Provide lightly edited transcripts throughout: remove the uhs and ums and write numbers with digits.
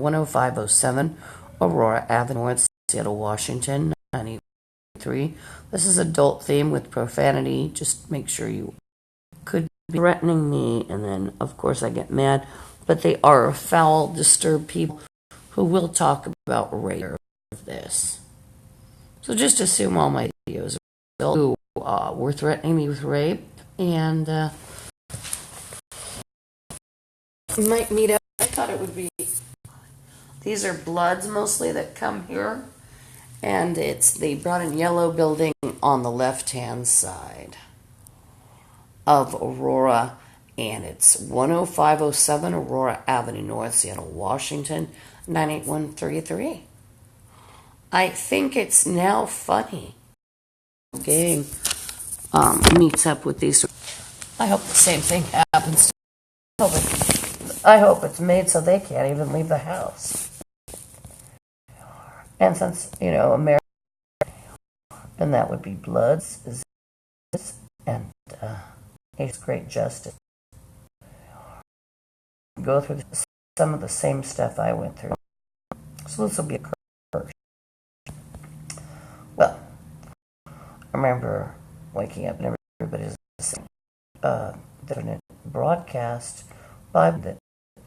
10507 Aurora Avenue, North, Seattle, Washington, 983. This is adult theme with profanity. Just make sure you could be threatening me, and then, of course, I get mad. But they are foul, disturbed people who will talk about rape of this. So just assume all my videos are who were threatening me with rape, and might meet up. I thought it would be. These are Bloods mostly that come here, and it's the brown and yellow building on the left-hand side of Aurora, and it's 10507 Aurora Avenue North, Seattle, Washington, 98133. I think it's now funny. Gang meets up with these. I hope the same thing happens. I hope it's made so they can't even leave the house. And since, America, then that would be Bloods, and His Great Justice. Go through some of the same stuff I went through. So this will be a curse. Well, I remember waking up and everybody's saying different broadcast by that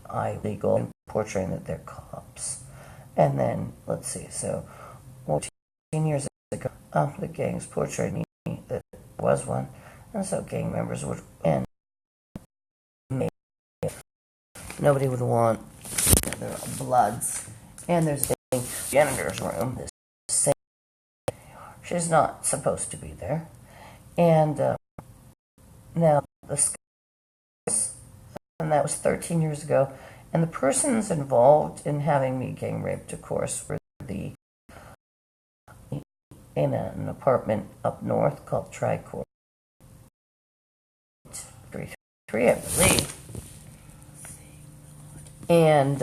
I legal and portraying that they're cops. And then, let's see, so 14 years ago, the gangs portrayed me that there was one, and so gang members would, and nobody would want their Bloods. And there's a janitor's room, this same, she's not supposed to be there. And now, and that was 13 years ago. And the persons involved in having me gang raped, of course, were in an apartment up north called Tricor. 333, I believe. And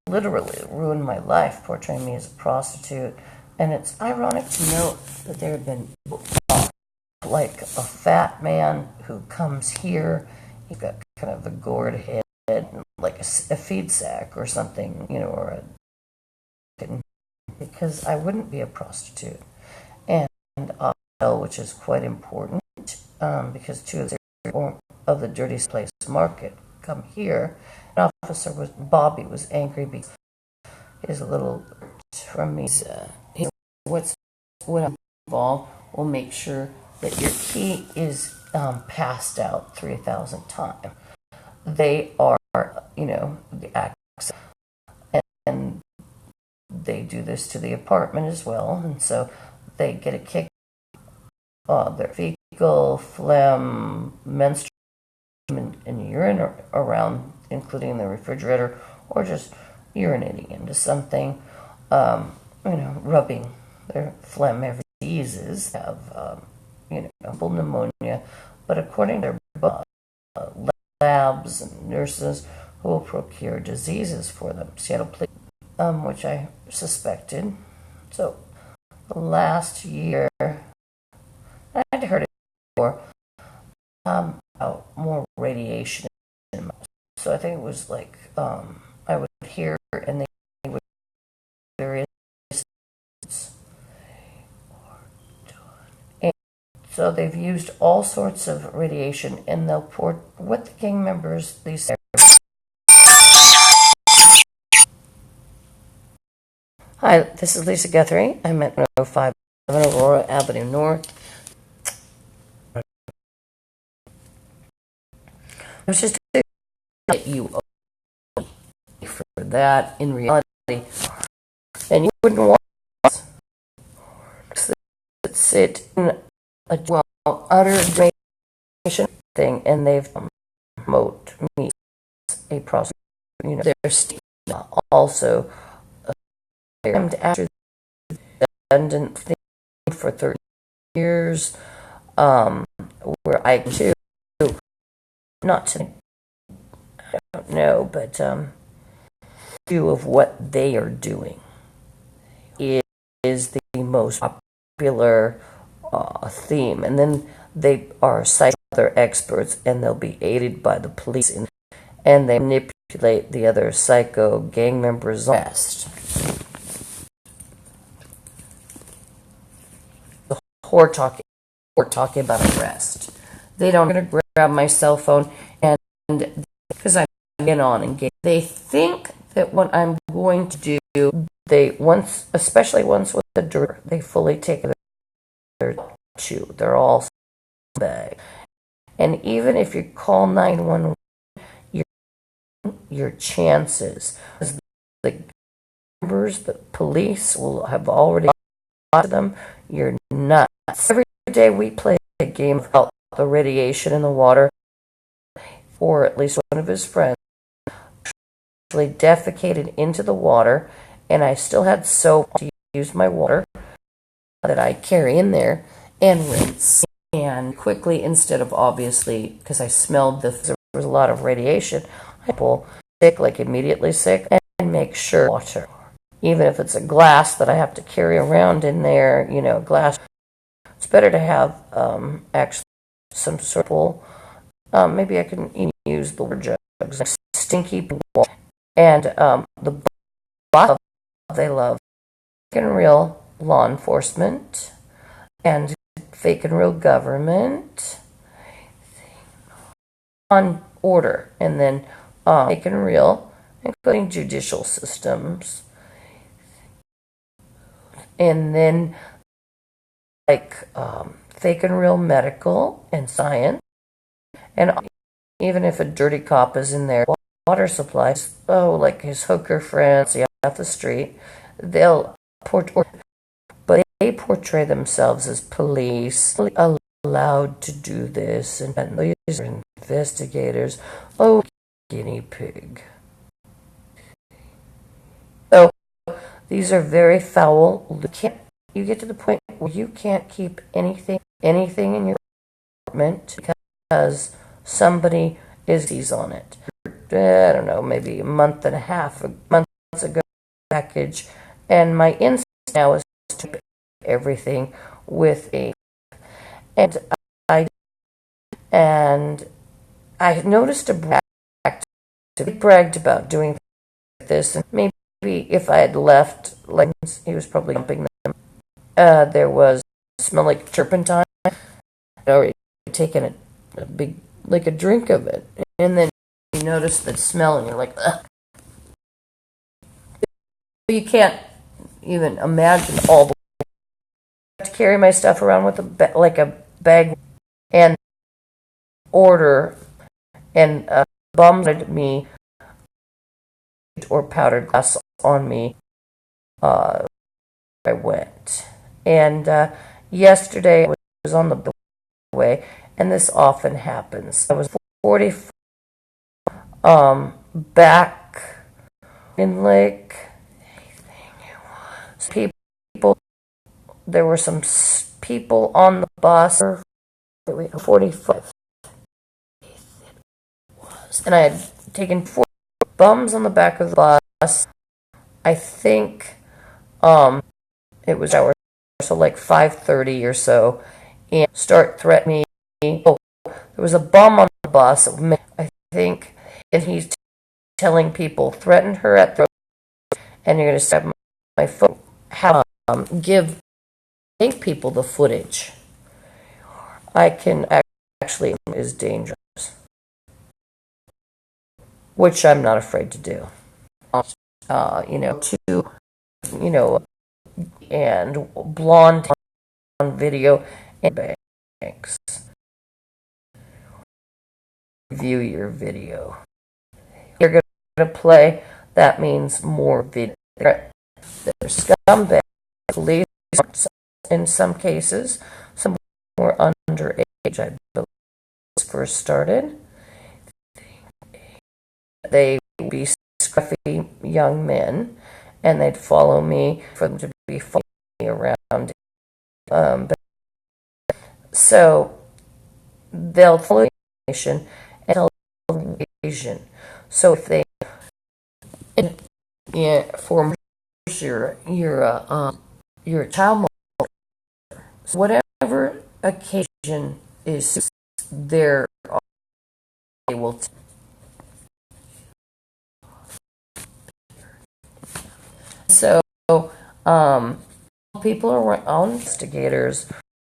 literally ruined my life, portraying me as a prostitute. And it's ironic to note that there had been like a fat man who comes here. He's got kind of a gourd head, like a feed sack or something, or because I wouldn't be a prostitute. And which is quite important, because two of the dirtiest place market come here. An officer Bobby was angry because his little from me. What I'm involved will make sure that your key is passed out 3,000 times. They are, the access, and they do this to the apartment as well, and so they get a kick. Their fecal, phlegm, menstruation, and urine around, including the refrigerator, or just urinating into something, rubbing their phlegm every diseases have, pneumonia, but according to their labs and nurses who will procure diseases for them, Seattle Police, which I suspected. So last year, I'd heard it before, about more radiation. So I think it was like, I would hear, and they would various. And so they've used all sorts of radiation, and they'll pour what the gang members, these. Hi, this is Lisa Guthrie. I'm at 105 Aurora Avenue North. I was just that you owe me for that in reality, and you wouldn't want to sit in a utter donation thing, and they've promoted me as a prostitute. They're also after the defendant thing for 30 years, where I too, not to, I don't know, but view of what they are doing is the most popular theme, and then they are citing other experts, and they'll be aided by the police, and they manipulate manipulate the other psycho gang members' arrest. The whore talking about arrest. They don't going to grab my cell phone, and because I'm in on engaged, they think that what I'm going to do, especially once with the dirt, they fully take their chew. They're all bag. And even if you call 911, your chances, the members, the police will have already got them. You're nuts. Every day we play a game about the radiation in the water, or at least one of his friends actually defecated into the water, and I still had soap to use my water that I carry in there and rinse. And quickly, instead of obviously, because I smelled there was a lot of radiation, I pull sick, like immediately sick, and make sure water. Even if it's a glass that I have to carry around in there, glass. It's better to have actually some sort of maybe I can use the water jugs, like stinky water. And the bottom they love fake and real law enforcement and fake and real government on order, and then fake and real, including judicial systems, and then like fake and real medical and science, and even if a dirty cop is in there, water supplies, like his hooker friends off the street, they'll but they portray themselves as police, allowed to do this, and these are investigators. Oh, guinea pig. So these are very foul. You get to the point where you can't keep anything in your apartment because somebody is on it. I don't know, maybe a months ago, package, and my instinct now is to keep everything with a, and I noticed he bragged about doing this, and maybe if I had left, like he was probably dumping them. There was smell like turpentine. I'd already taken a big, like a drink of it, and then you notice the smell, and you're like, ugh. You can't even imagine all the. I have to carry my stuff around with a bag, and order, and bummed me or powdered glass on me. I went, and yesterday I was on the way, and this often happens. I was 40 back in Lake. People, there were some people on the bus. 45, and I had taken 4 bums on the back of the bus. I think it was hours, so like 5:30 or so, and start threatening me. Oh, there was a bum on the bus, I think, and he's telling people, threaten her at the, and you're going to stab my phone. Give people the footage. I can actually is dangerous, which I'm not afraid to do. And blonde on video and banks. View your video. You're going to play. That means more video. They're scumbag. Police, in some cases, some were underage. I believe first started. They would be scruffy young men, and they'd follow me for them to be following me around. So they'll follow information and television. So if they, for your child molester, so whatever occasion is there, they will. People around investigators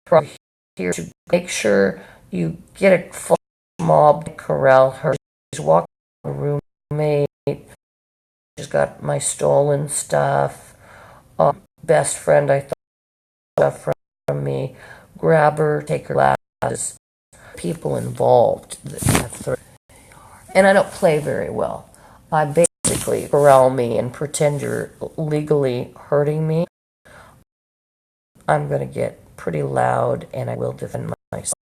are here to make sure you get a full mob to corral her. She's walking with a roommate. She's got my stolen stuff. Best friend, I thought, from me. Grab her, take her glasses. People involved. And I don't play very well. I basically corral me and pretend you're legally hurting me. I'm going to get pretty loud and I will defend myself.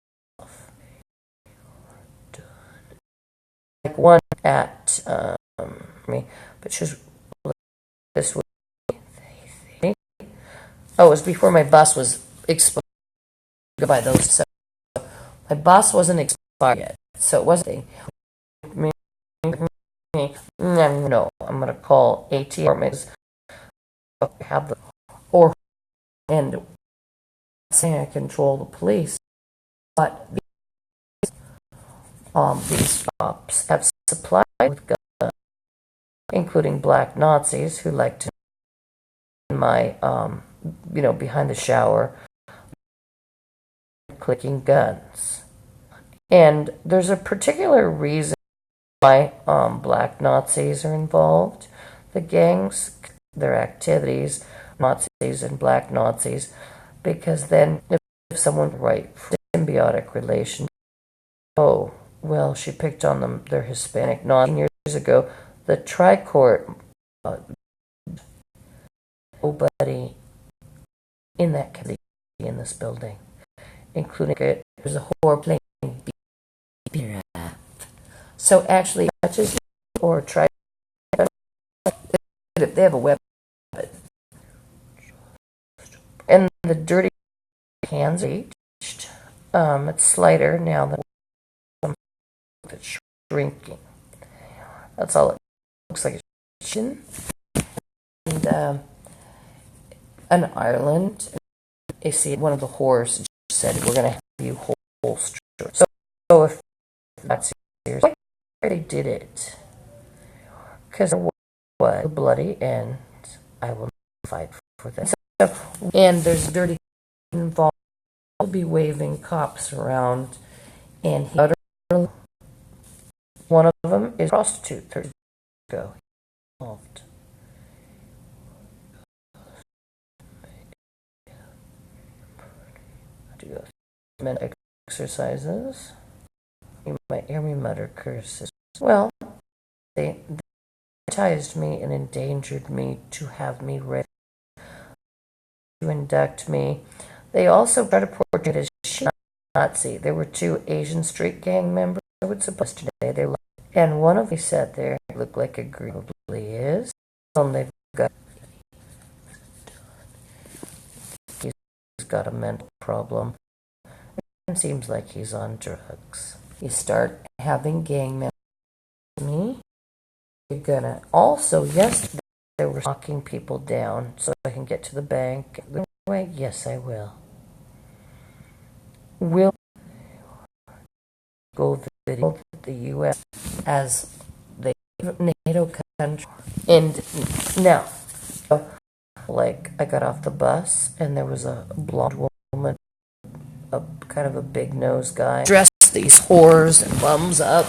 Like one at me, but she's this was. Oh, it was before my bus was expired by those. So my bus wasn't expired yet, so it wasn't. No, I'm gonna call ATM. Have the or and saying I control the police, but these cops have supplied with guns, including black Nazis who like to in my behind the shower clicking guns. And there's a particular reason why black Nazis are involved. The gangs, their activities, Nazis and black Nazis, because then if someone right for symbiotic relation, oh, well, she picked on them, they're Hispanic. 9 years ago, the Tri-Court, nobody in that committee in this building, including it, there's a whore playing beer app. So actually, touches or try, they have a weapon. And the dirty hands reached. It's slighter now than it's shrinking. That's all it looks like. And in Ireland, you see one of the whores said, "We're going to have you holster." So if that's serious, why they did it? Because there was bloody, and I will fight for this. And there's dirty involved. I'll be waving cops around, and one of them is a prostitute. 30 years ago, involved. To go men exercises. You might hear me mutter curses. Well, they hypnotized me and endangered me to have me ready to induct me. They also tried to portray it as Nazi. There were 2 Asian street gang members. I would suppose today and one of them sat there looked like a Greek, probably is. And they've got he's got a mental problem. It seems like he's on drugs. You start having gang members. Me, you're gonna also yesterday they were knocking people down so I can get to the bank. Wait, yes, I will. Will go video the U.S. as the NATO country, and now, like I got off the bus and there was a blonde woman, a kind of a big nose guy, dressed these whores and bums up.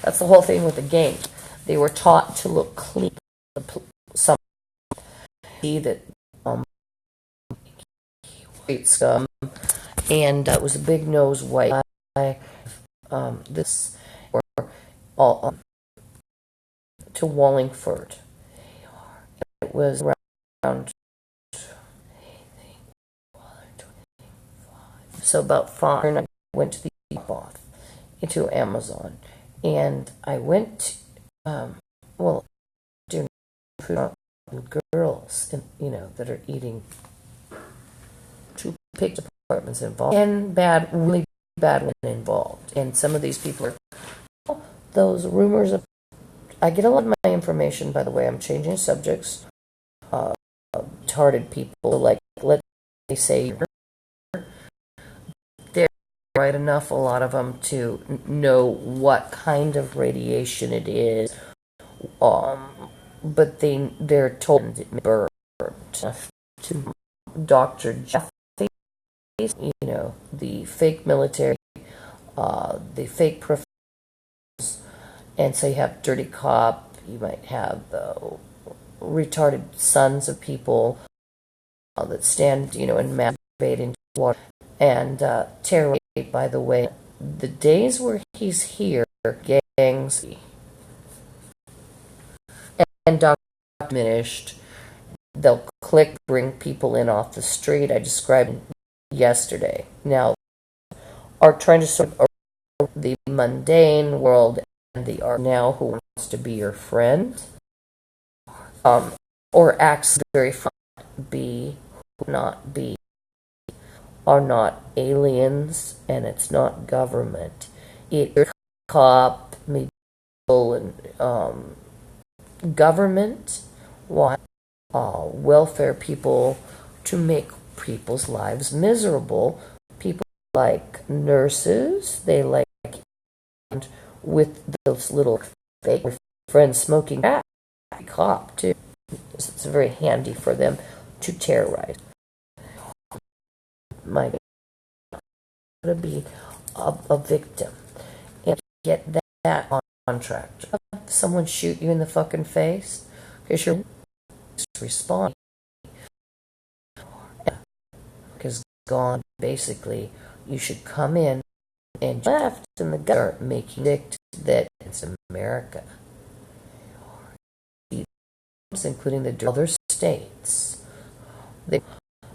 That's the whole thing with the gang. They were taught to look clean. Some see that white scum, and it was a big nose white guy. This or all to Wallingford. It was around so about 5. And I went to the off into Amazon, and I went doing food with girls, and that are eating 2 pig departments involved, and really bad one involved, and some of these people are those rumors of. I get a lot of my information, by the way. I'm changing subjects. Retarded people, like let's say they're right enough, a lot of them, to know what kind of radiation it is, but they're told it burnt to Dr. Jeff, the fake military, the fake professors, and so you have dirty cop, you might have retarded sons of people that stand, and masturbate into water. And terror, by the way, the days where he's here, gangs, and diminished, they'll bring people in off the street. I described yesterday. Now, are trying to sort of the mundane world and the art now who wants to be your friend, or acts very fun, be, not be, are not aliens, and it's not government. It's cop, maybe, and government want welfare people to make people's lives miserable. People like nurses, they like with those little fake friends smoking crack, cop too. It's very handy for them to terrorize. My to be a victim and get that on contract. Someone shoot you in the fucking face because you're responding. Because gone, basically, you should come in and left and the government making it that it's America, including the other states.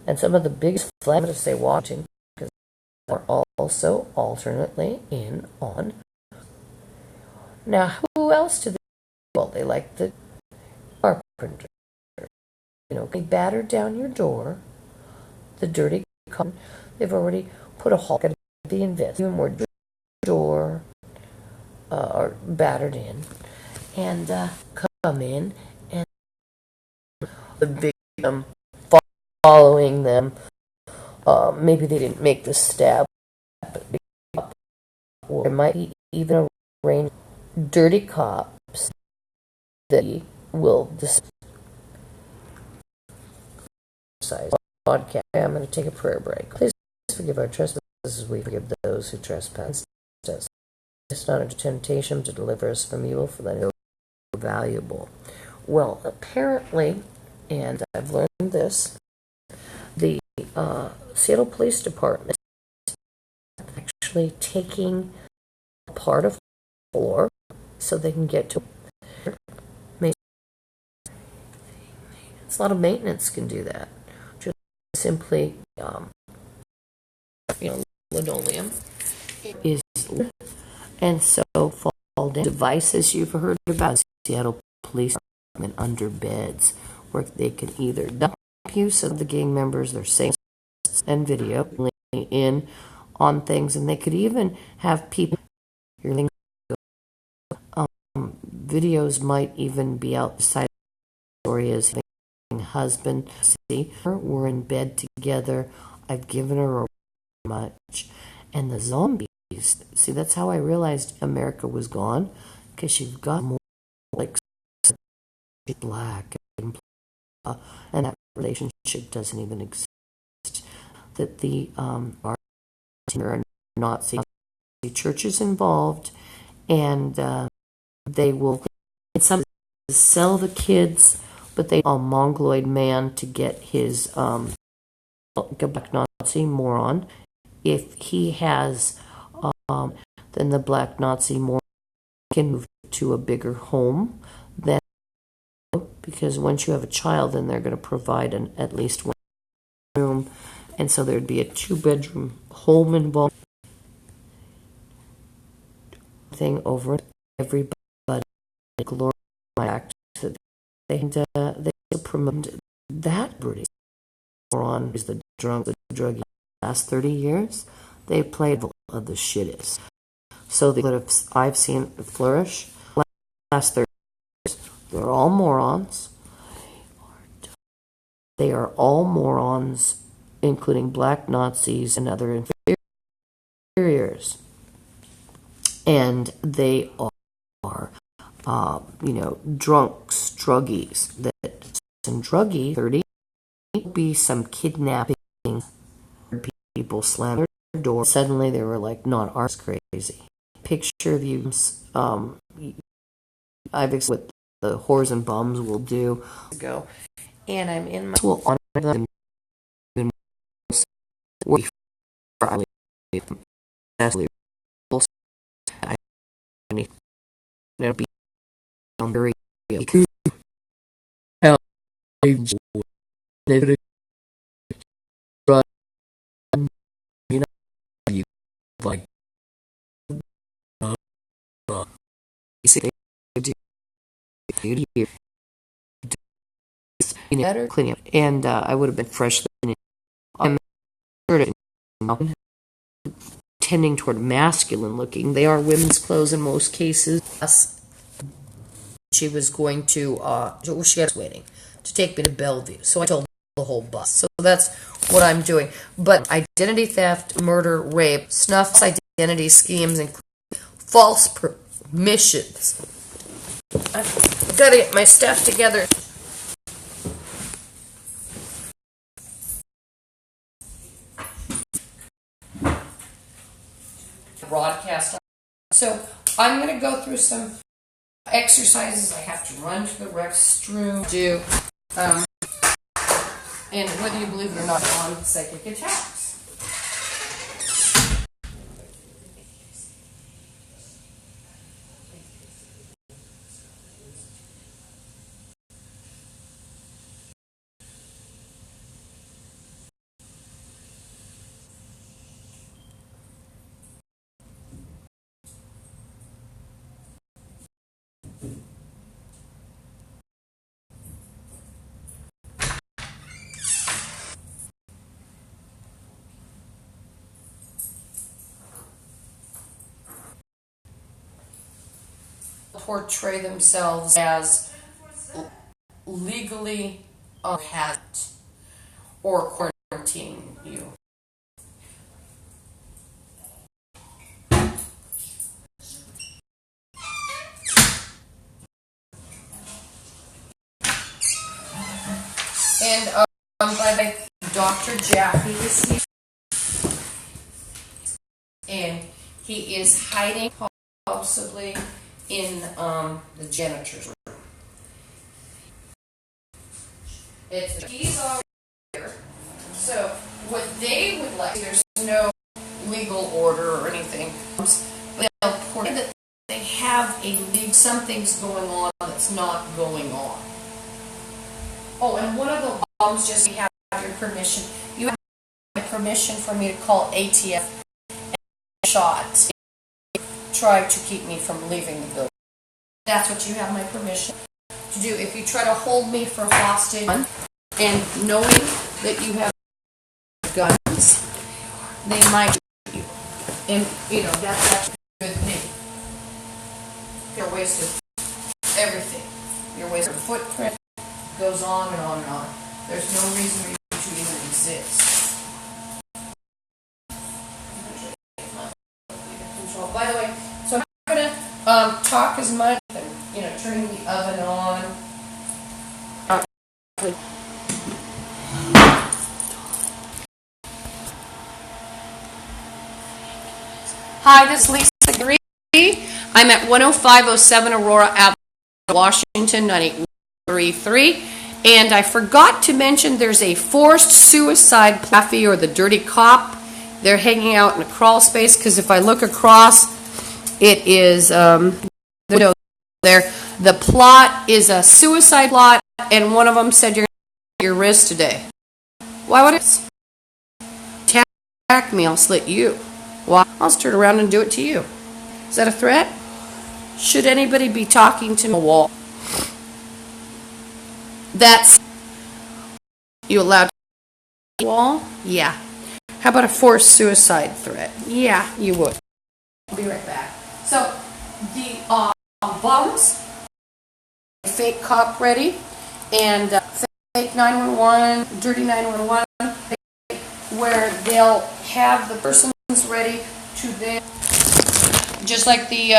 And some of the biggest flags they watching because are also alternately in on. Now, who else do they? Well, they like the carpenter. They batter down your door. The dirty carpenter. They've already put a hole at the investment where door are battered in, and come in, and the victim following them. Maybe they didn't make the stab, or there might be even a range of dirty cops that will decide. Podcast. I'm going to take a prayer break. Please forgive our trespasses as we forgive those who trespass us. It's not into temptation to deliver us from evil, for that is valuable. Well, apparently, and I've learned this, the Seattle Police Department is actually taking part of the floor so they can get to it. It's a lot of maintenance can do that. Just simply, linoleum is, and so fall down devices you've heard about Seattle Police Department under beds where they can either dump you so the gang members they're saying and video in on things, and they could even have people videos might even be outside the story as husband see we're in bed together, I've given her much, and the zombies see that's how I realized America was gone, because you've got more like black and that relationship doesn't even exist, that the are Nazi churches involved, and they will in some sell the kids, but they a mongoloid man to get his black Nazi moron. If he has then the black Nazi moron can move to a bigger home than, because once you have a child then they're going to provide at least one room, and so there'd be a 2-bedroom home involved thing over everybody glorify act that they promote that British moron is the drug last 30 years they played of the shittest, so that I've seen flourish last 30 years. They're all morons. They are all morons, including black Nazis and other inferiors, and they are drunks, druggies, that some druggie 30 be some kidnapping. People slammed their door. Suddenly they were like, not ours, crazy. Picture of you, I've explained what the whores and bums will do. Go, and I'm in my school on them. Like better cleaning up, and I would have been fresh than I'm tending toward masculine looking. They are women's clothes in most cases. She was going to she was waiting to take me to Bellevue, so I told the whole bus. So that's what I'm doing. But identity theft, murder, rape, snuffs, identity schemes, and false permissions. I've got to get my stuff together. Broadcast. So I'm going to go through some exercises. I have to run to the restroom, do, and whether you believe it or not, on psychic attacks. Portray themselves as legally had or quarantining you. And by the Dr. Jackie is here, and he is hiding possibly in the janitor's room. He's already here. So what they would like, there's no legal order or anything. They'll portray that they have a legal, something's going on that's not going on. Oh, and one of the bombs, just you have your permission. You have permission for me to call ATF and shot. Try to keep me from leaving the building. That's what you have my permission to do. If you try to hold me for hostage and knowing that you have guns, they might shoot you. And, you know, that's a good thing. You're wasted everything. You're wasted footprint. Goes on and on and on. There's no reason for you to even exist. By the way, so I'm not going to talk as much, turning the oven on. Hi, this is Lisa Guthrie. I'm at 10507 Aurora Avenue, Washington, 9833. And I forgot to mention there's a forced suicide CameraFi, or the dirty cop. They're hanging out in a crawl space, because if I look across, it is there. The plot is a suicide plot, and one of them said, "You're going to your wrist today." Why would it attack me? I'll slit you. Why? I'll just turn around and do it to you. Is that a threat? Should anybody be talking to a wall? That's you allowed to wall? Yeah. How about a forced suicide threat? Yeah, you would. I'll be right back. So the bums, fake cop ready, and fake 911, dirty 911, where they'll have the persons ready to then, just like the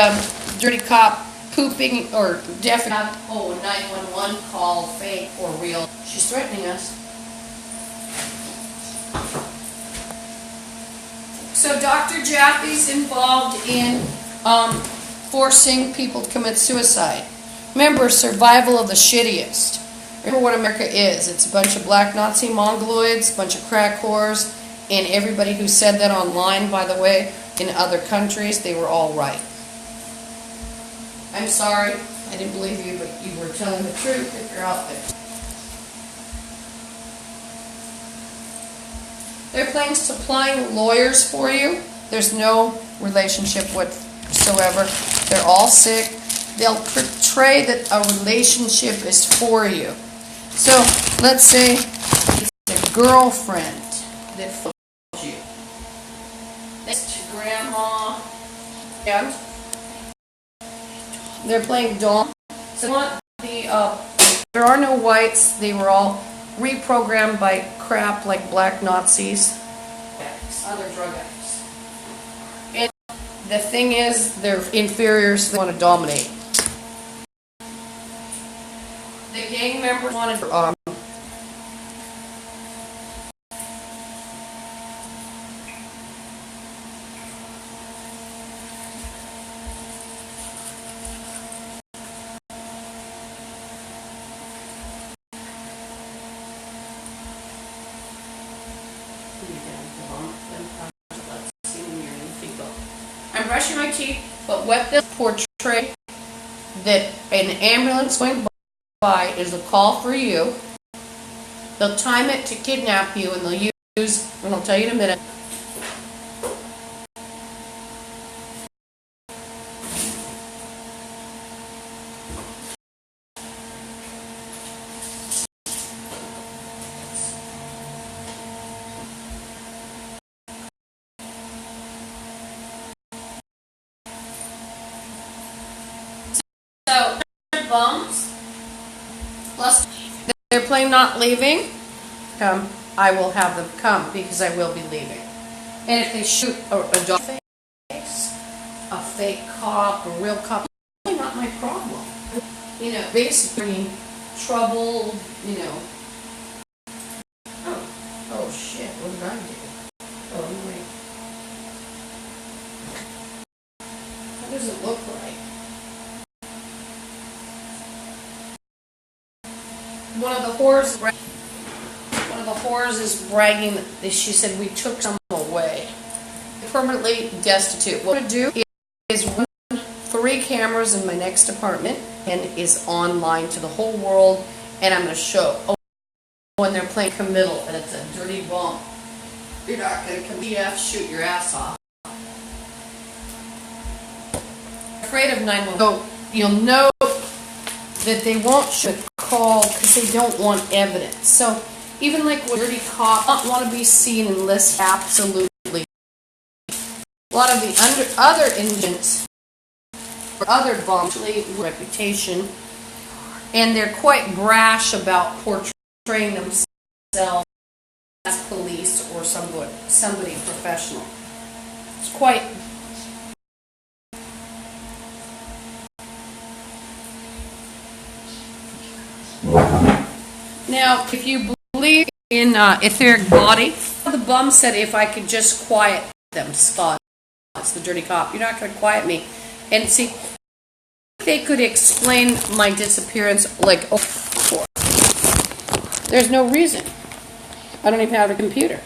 dirty cop pooping or deaf, 911 call fake or real. She's threatening us. So Dr. Jaffe's involved in forcing people to commit suicide. Remember, survival of the shittiest. Remember what America is. It's a bunch of black Nazi mongoloids, a bunch of crack whores, and everybody who said that online, by the way, in other countries, they were all right. I'm sorry, I didn't believe you, but you were telling the truth if you're out there. They're planning supplying lawyers for you. There's no relationship whatsoever. They're all sick. They'll portray that a relationship is for you. So let's say it's a girlfriend that follows you. Next to grandma. And they're playing Dom. So there are no whites. They were all reprogrammed by crap like black Nazis, other drug addicts. And the thing is, they're inferiors. They want to dominate. The gang members wanted to I'm brushing my teeth, but what they'll portray that an ambulance going by is a call for you. They'll time it to kidnap you, and they'll use, and I'll tell you in a minute. So, bums, plus they're planning not leaving, I will have them come because I will be leaving. And if they shoot a dog face, a fake cop, a real cop, it's really not my problem. You know, basically trouble, you know. Oh shit, what did I do? Oh wait. That doesn't look right. One of the whores is bragging that she said we took some away. Permanently destitute. What I'm going to do is run 3 cameras in my next apartment and is online to the whole world, and I'm going to show when they're playing committal and it's a dirty bomb. You're not going to come PF, shoot your ass off. Afraid of 911. So you'll know that they won't shoot a call because they don't want evidence. So even like with dirty cop, don't want to be seen unless absolutely. A lot of the other agents or other bombs reputation, and they're quite brash about portraying themselves as police or somebody professional. It's quite. Now, if you believe in etheric body, the bum said if I could just quiet them, Scott, it's the dirty cop, you're not going to quiet me. And see, they could explain my disappearance like, oh, there's no reason. I don't even have a computer.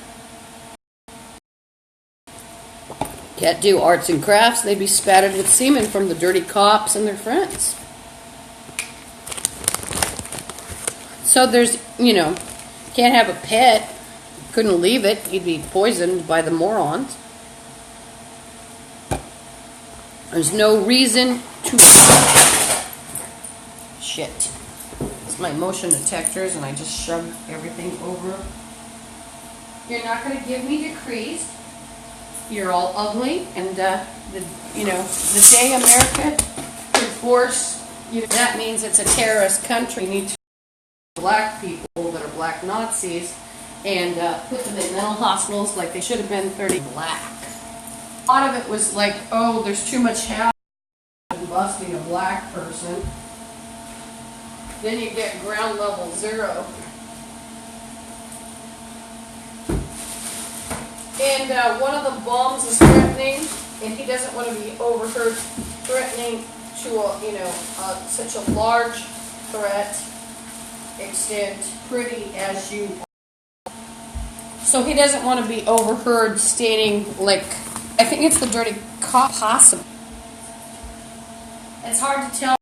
Can't do arts and crafts, they'd be spattered with semen from the dirty cops and their friends. So there's, you know, can't have a pet. Couldn't leave it. He'd be poisoned by the morons. There's no reason to... Shit. It's my motion detectors and I just shoved everything over. You're not going to give me decrees. You're all ugly. And, you know, the day America could force, you know, that means it's a terrorist country. You need to black people that are black Nazis and put them in mental hospitals like they should have been 30 black. A lot of it was like, oh, there's too much havoc in busting a black person. Then you get ground level 0. And one of the bums is threatening, and he doesn't want to be overheard threatening to such a large threat extent, pretty as you are. So he doesn't want to be overheard stating, like, I think it's the dirty cop possible. It's hard to tell,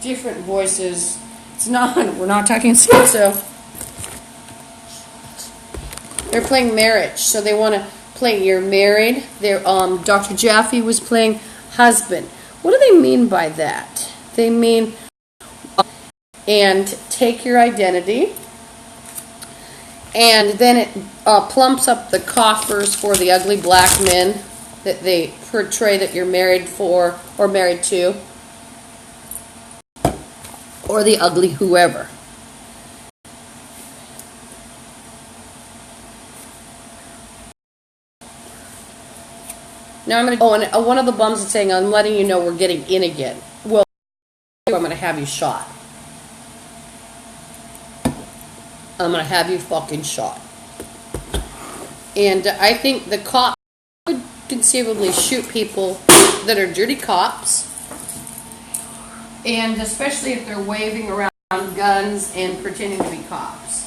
different voices. We're not talking schizo. They're playing marriage, so they want to play you're married. Dr. Jaffe was playing husband. What do they mean by that? They mean and take your identity, and then it plumps up the coffers for the ugly black men that they portray that you're married for or married to, or the ugly whoever. Now I'm going to go, and one of the bums is saying, I'm letting you know we're getting in again. Well, I'm going to have you shot. I'm going to have you fucking shot. And I think the cop could conceivably shoot people that are dirty cops. And especially if they're waving around guns and pretending to be cops.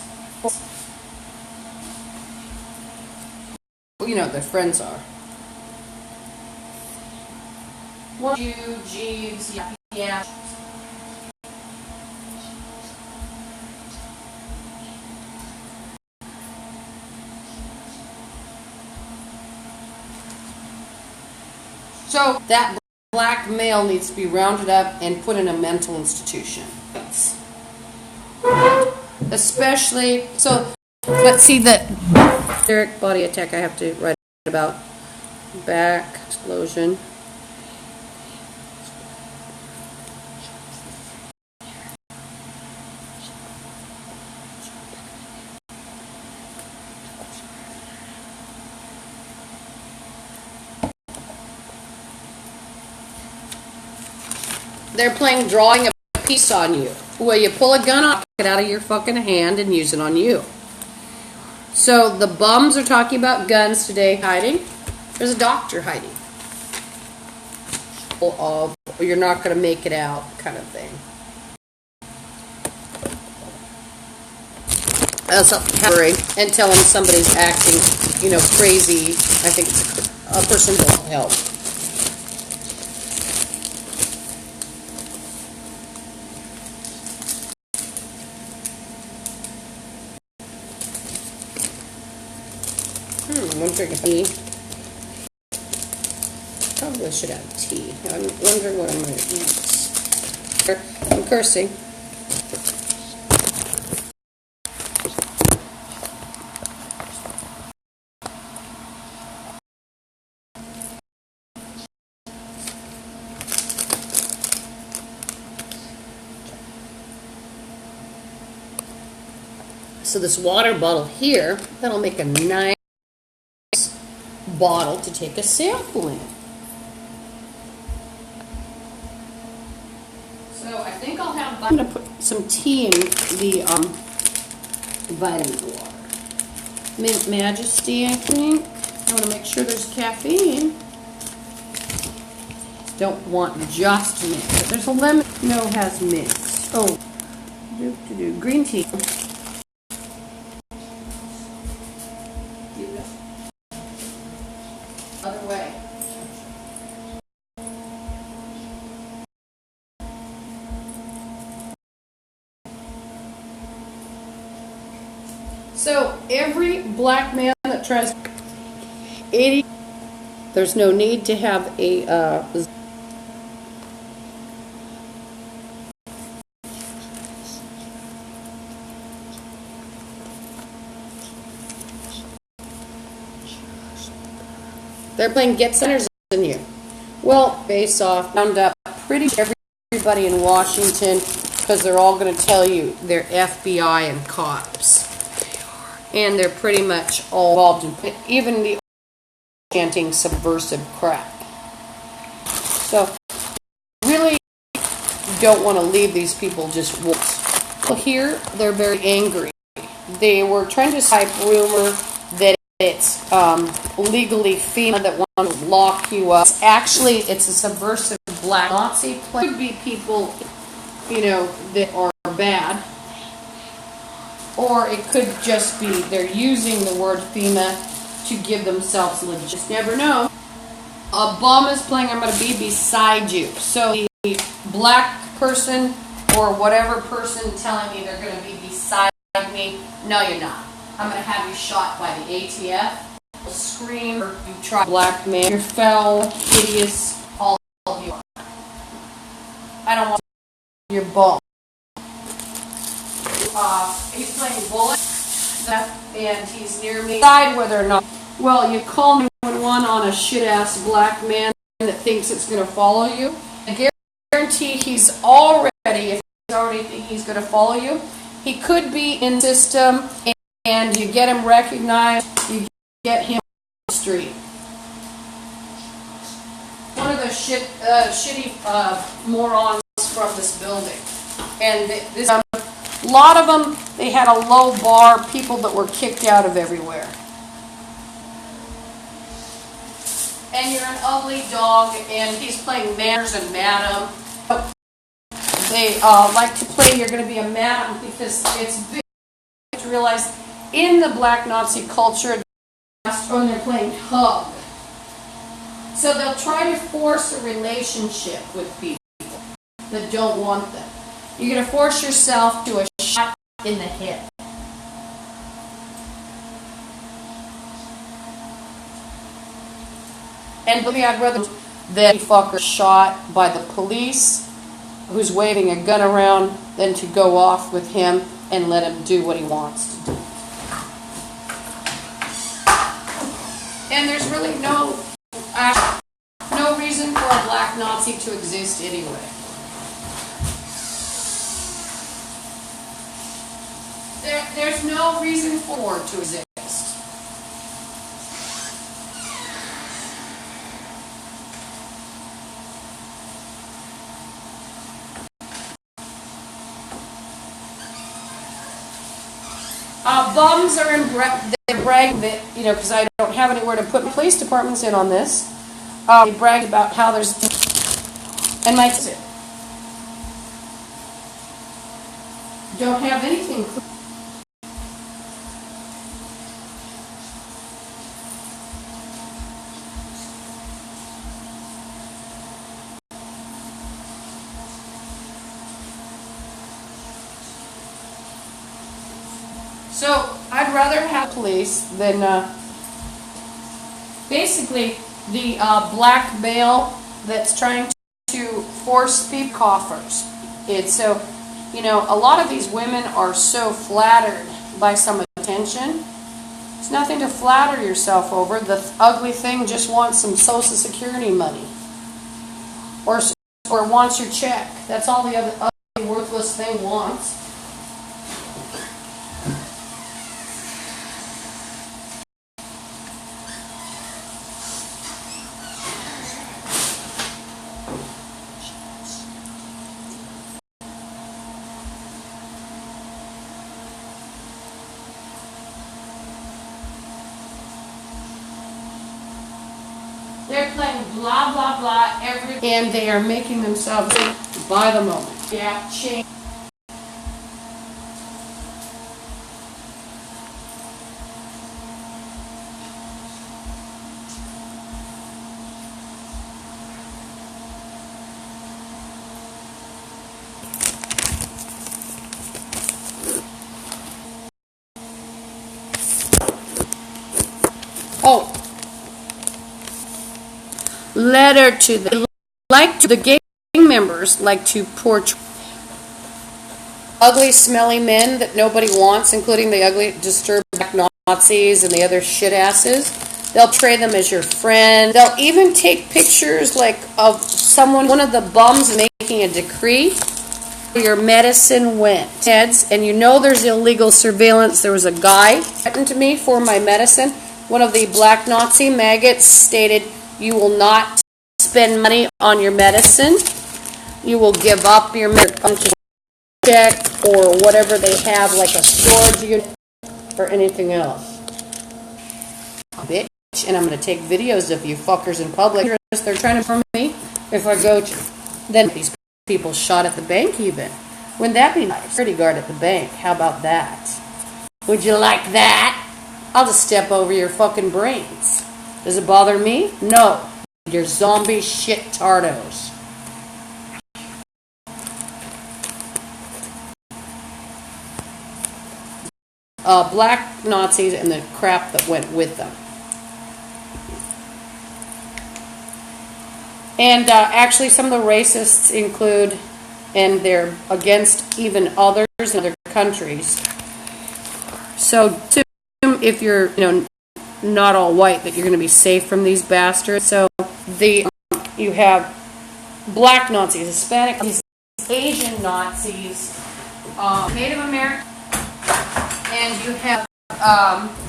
Well, their friends are. You, Jeeves, yeah. So that black male needs to be rounded up and put in a mental institution. Especially, but see that Derek body attack I have to write about. Back explosion. They're playing drawing a piece on you. Well, you pull a gun off it out of your fucking hand and use it on you. So the bums are talking about guns today hiding. There's a doctor hiding. You're not going to make it out kind of thing. And telling somebody's acting, crazy. I think it's a person will help. I'm drinking tea. Probably should have tea. I'm wondering what I'm going to eat. I'm cursing. So this water bottle here, that'll make a nice bottle to take a sample in. So I think I'm going to put some tea in the vitamin water. Mint Majesty, I think. I want to make sure there's caffeine. Don't want just mint, but there's a lemon. No, it has mint. Oh, green tea. Other way. So every black man that tries 80, there's no need to have a they're playing get centers in you. Well, face off, round up pretty everybody in Washington because they're all going to tell you they're FBI and cops. And they're pretty much all involved in even the chanting subversive crap. So, really don't want to leave these people just wolves. Well, here, they're very angry. They were trying to type rumor that it's legally FEMA that want to lock you up. Actually, it's a subversive black Nazi play. It could be people, you know, that are bad. Or it could just be they're using the word FEMA to give themselves legit. Just never know. A bum is playing, I'm going to be beside you. So the black person or whatever person telling me they're going to be beside me, no you're not. I'm going to have you shot by the ATF. You'll scream, you try to blackmail, you're foul, hideous, all of you are. I don't want your bum. He's playing bullet, and he's near me. Decide whether or not. Well, you call 911 on a shit-ass black man that thinks it's going to follow you. I guarantee he's already, if he's already thinking he's going to follow you, he could be in the system, and you get him recognized, you get him on the street. One of those shitty morons from this building. And this, a lot of them, they had a low bar, people that were kicked out of everywhere. And you're an ugly dog, and he's playing manners and madam. They like to play, you're going to be a madam, because it's big to realize in the black Nazi culture, when they're playing hug. So they'll try to force a relationship with people that don't want them. You're going to force yourself to a shot in the head. And believe me, I'd rather that fucker shot by the police who's waving a gun around than to go off with him and let him do what he wants to do. And there's really no reason for a black Nazi to exist anyway. There's no reason for it to exist. Bums are they're bragging that, you know, because I don't have anywhere to put police departments in on this. They bragged about how there's, and my don't have anything. So I'd rather have police than basically the black male that's trying to force people coffers. It's so, you know, a lot of these women are so flattered by some attention. It's nothing to flatter yourself over. The ugly thing just wants some Social Security money, or wants your check. That's all the other ugly, worthless thing wants. They're playing blah, blah, blah, and they are making themselves by the moment. Yeah, change. Oh. Letter to the gang members like to portray ugly, smelly men that nobody wants, including the ugly, disturbed black Nazis and the other shit asses. They'll portray them as your friend. They'll even take pictures like of someone, one of the bums making a decree where your medicine went. Heads, and you know there's illegal surveillance. There was a guy threatened to me for my medicine. One of the black Nazi maggots stated, "You will not spend money on your medicine. You will give up your check or whatever they have, like a storage unit or anything else." bitch, and I'm going to take videos of you fuckers in public. They're trying to harm me. If I go to, then these people shot at the bank even. Wouldn't that be nice? Security guard at the bank. How about that? Would you like that? I'll just step over your fucking brains. Does it bother me? No. You're zombie shit tardos. Black Nazis and the crap that went with them. And actually some of the racists include, and they're against even others in other countries. So assume if you're, not all white, that you're going to be safe from these bastards. So you have black Nazis, Hispanic Nazis, Asian Nazis, Native American, and you have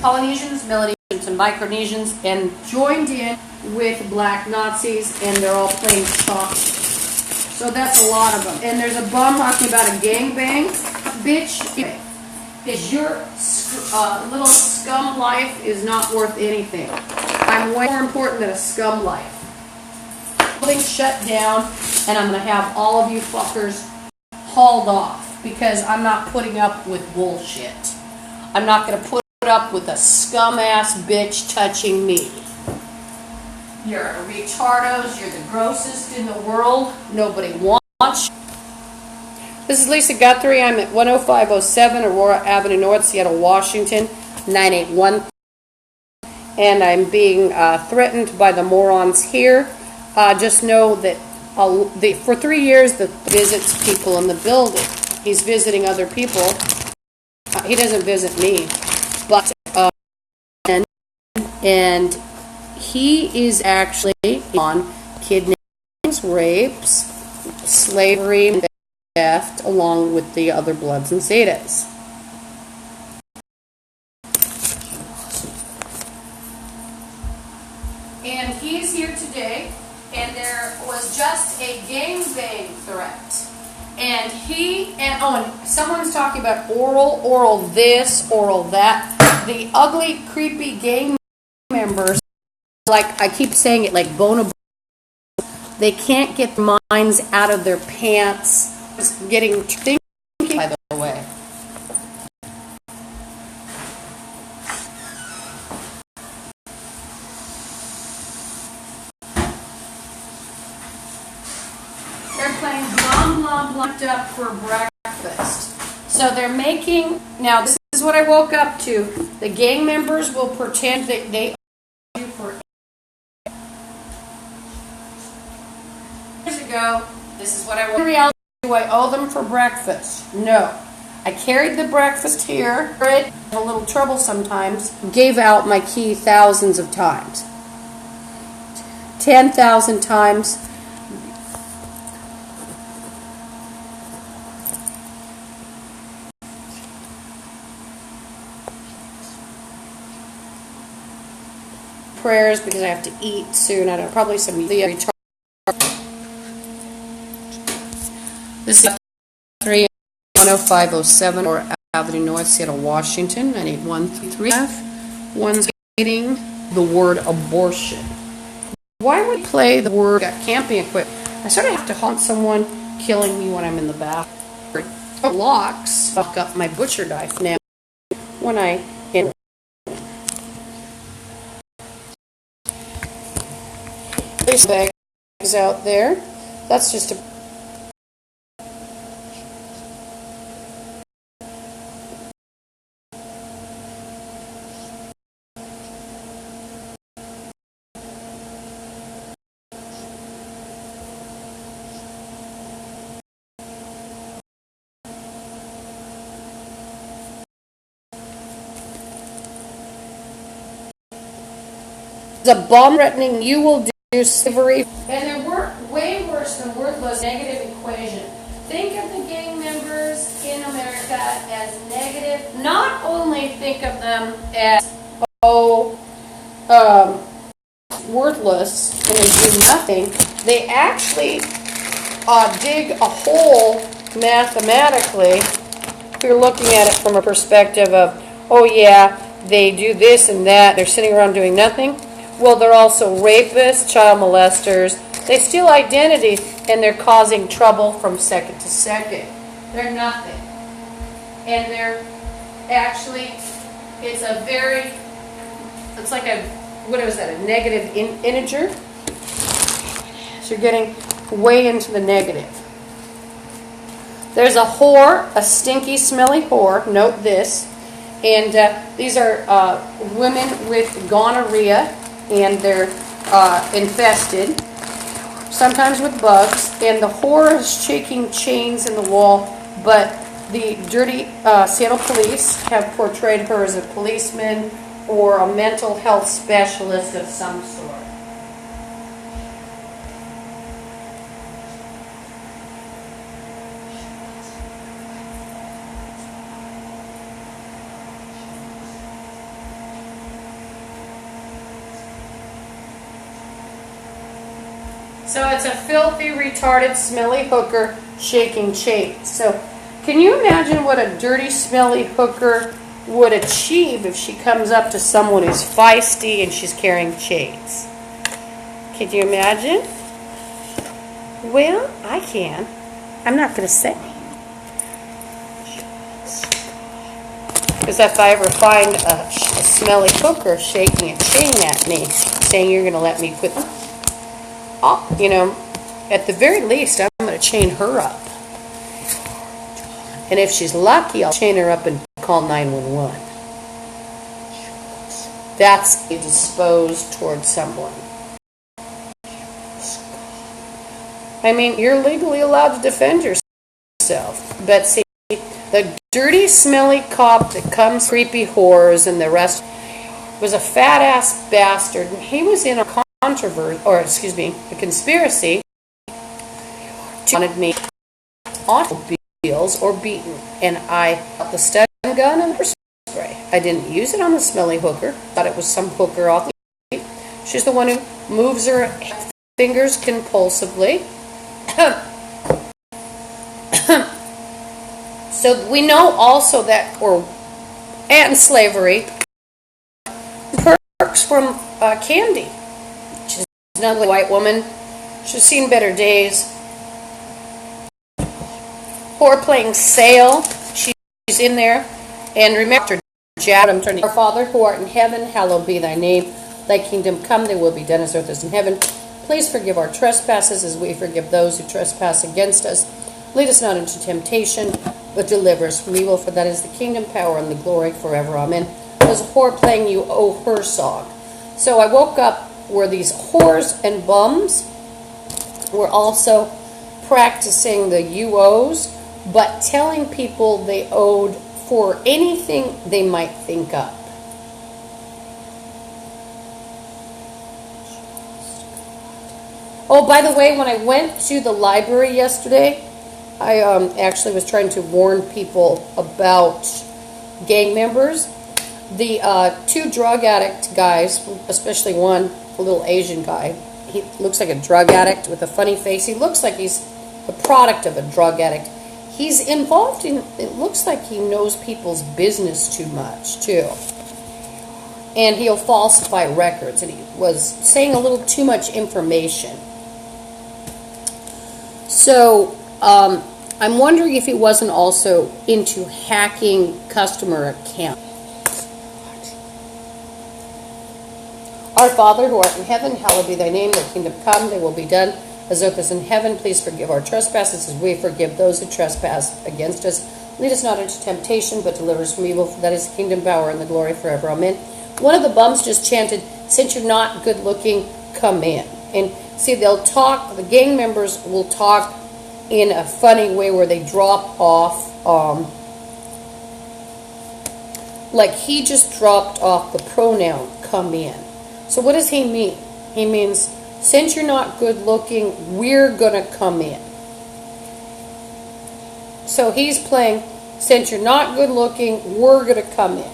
Polynesians, Melanesians, and Micronesians, and joined in with black Nazis, and they're all playing stocks. So that's a lot of them. And there's a bum talking about a gangbang. Bitch, is your little scum life is not worth anything. I'm way more important than a scum life. Building shut down, and I'm going to have all of you fuckers hauled off because I'm not putting up with bullshit. I'm not going to put up with a scum-ass bitch touching me. You're retardos. You're the grossest in the world. Nobody wants you. This is Lisa Guthrie. I'm at 10507 Aurora Avenue North, Seattle, Washington, 981. And I'm being threatened by the morons here. Just know that for 3 years, the visits people in the building. He's visiting other people. He doesn't visit me. But, and he is actually on kidnappings, rapes, slavery, and theft, along with the other Bloods and Zetas. And he's here today, and there was just a gangbang threat. And and someone's talking about oral this, oral that. The ugly, creepy gang members, like I keep saying it, like Bono, they can't get their minds out of their pants. Getting thinking, by the way. They're playing Blum Blum Blumped Up for breakfast. So they're making, now this is what I woke up to. The gang members will pretend that they owe you for years ago. This is what I woke up to. In reality, do I owe them for breakfast? No. I carried the breakfast here. It a little trouble sometimes. Gave out my key thousands of times. 10,000 times. Prayers because I have to eat soon. I don't probably some retard. This is 10507 or Avenue North, Seattle, Washington, 98133. One's getting the word abortion. Why would play the word camping equipment? I sort of have to haunt someone killing me when I'm in the bathroom. Locks fuck up my butcher knife now when I get there's bags out there. That's just a bomb threatening you will do slavery. And they're way worse than worthless negative equation. Think of the gang members in America as negative. Not only think of them as worthless and they do nothing. They actually dig a hole mathematically. If you're looking at it from a perspective of, oh yeah, they do this and that, they're sitting around doing nothing. Well, they're also rapists, child molesters. They steal identity, and they're causing trouble from second to second. They're nothing. And they're actually, it's like a, what is that, a negative integer? So you're getting way into the negative. There's a whore, a stinky, smelly whore, note this. And these are women with gonorrhea, and they're infested, sometimes with bugs. And the whore is shaking chains in the wall, but the dirty Seattle police have portrayed her as a policeman or a mental health specialist of some sort. So it's a filthy, retarded, smelly hooker shaking chains. So can you imagine what a dirty, smelly hooker would achieve if she comes up to someone who's feisty and she's carrying chains? Can you imagine? Well, I can. I'm not going to say. Because if I ever find a smelly hooker shaking a chain at me, saying you're going to let me quit, you know, at the very least, I'm going to chain her up. And if she's lucky, I'll chain her up and call 911. That's a dispose towards someone. I mean, you're legally allowed to defend yourself. But see, the dirty, smelly cop that comes, creepy whores and the rest, was a fat-ass bastard. And he was in a controversy, or excuse me, a conspiracy, wanted me automobiles or beaten. And I got the stun gun and the spray. I didn't use it on the smelly hooker. Thought it was some hooker off the street. She's the one who moves her fingers compulsively. So we know also that, and slavery, perks from candy. She's another white woman. She's seen better days. Whore playing sale. She's in there. And remember, our Father who art in heaven, hallowed be thy name. Thy kingdom come, thy will be done as earth is in heaven. Please forgive our trespasses as we forgive those who trespass against us. Lead us not into temptation, but deliver us from evil. For that is the kingdom, power, and the glory forever. Amen. There's a whore playing You Owe Her song. So I woke up where these whores and bums were also practicing the UOs, but telling people they owed for anything they might think up. Oh, by the way, when I went to the library yesterday, I actually was trying to warn people about gang members. The two drug addict guys, especially one, a little Asian guy, he looks like a drug addict with a funny face. He looks like he's the product of a drug addict. He's involved in, it looks like he knows people's business too much, too. And he'll falsify records, and he was saying a little too much information. So, I'm wondering if he wasn't also into hacking customer accounts. Our Father who art in heaven, hallowed be thy name. Thy kingdom come, thy will be done as earth is in heaven. Please forgive our trespasses as we forgive those who trespass against us. Lead us not into temptation, but deliver us from evil. For that is the kingdom, power, and the glory forever. Amen. One of the bums just chanted, since you're not good looking, come in. And see, they'll talk, the gang members will talk in a funny way where they drop off, like he just dropped off the pronoun come in. So what does he mean? He means, since you're not good looking, we're going to come in. So he's playing, since you're not good looking, we're going to come in.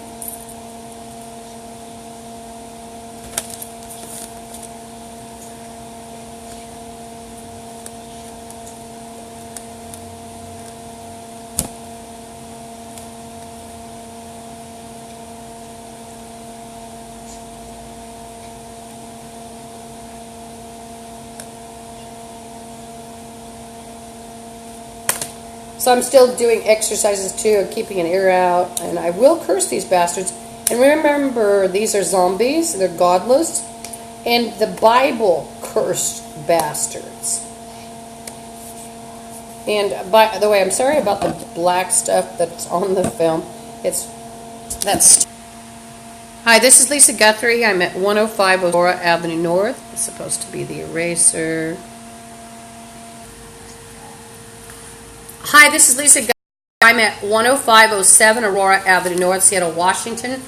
So I'm still doing exercises too, keeping an ear out, and I will curse these bastards. And remember, these are zombies, they're godless, and the Bible cursed bastards. And by the way, I'm sorry about the black stuff that's on the film. That's. Hi, this is Lisa Guthrie. I'm at 105 Aurora Avenue North. It's supposed to be the eraser. Hi, this is Lisa Guthrie. I'm at 10507 Aurora Avenue North, Seattle, Washington,